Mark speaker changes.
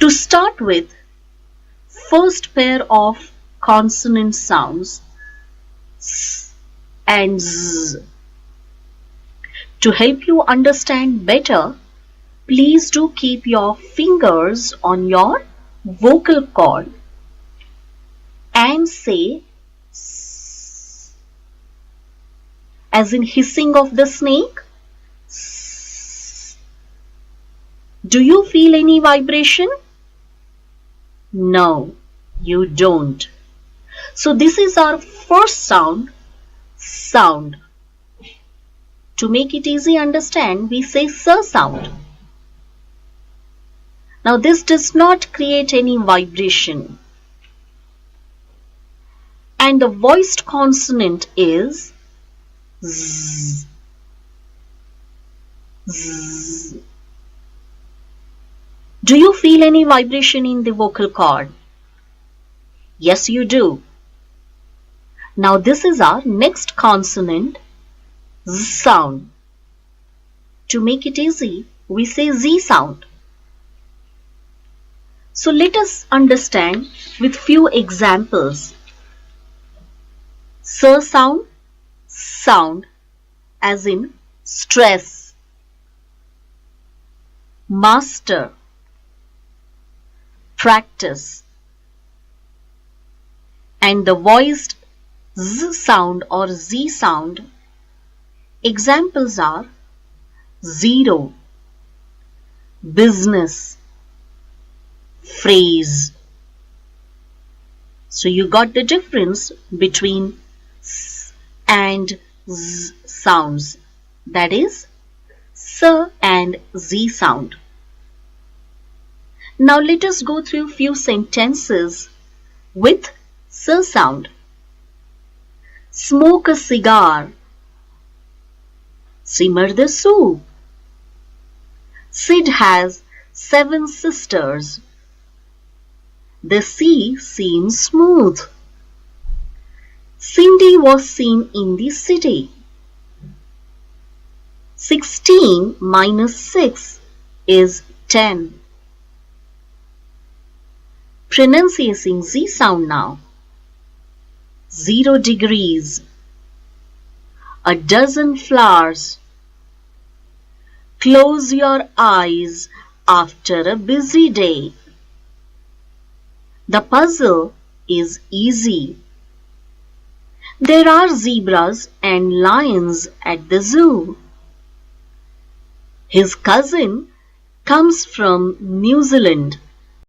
Speaker 1: To start with, first pair of consonant sounds, S and Z. To help you understand better, please do keep your fingers on your vocal cord and say S, as in hissing of the snake. S. Do you feel any vibration? No, you don't. So this is our first sound, sound. To make it easy understand, we say S sound. Now this does not create any vibration. And the voiced consonant is Z. Z. Do you feel any vibration in the vocal cord? Yes, you do. Now this is our next consonant, Z sound. To make it easy, we say Z sound. So let us understand with few examples. S sound, sound, as in stress. Master, practice. And the voiced Z sound or Z sound, examples are zero, business, phrase. So you got the difference between S and Z sounds, that is S and Z sound. Now let us go through few sentences with S sound. Smoke a cigar. Simmer the soup. Sid has 7 sisters. The sea seems smooth. Cindy was seen in the city. 16 minus 6 is 10. Pronunciating Z sound now. 0 degrees. A dozen flowers. Close your eyes after a busy day. The puzzle is easy. There are zebras and lions at the zoo. His cousin comes from New Zealand.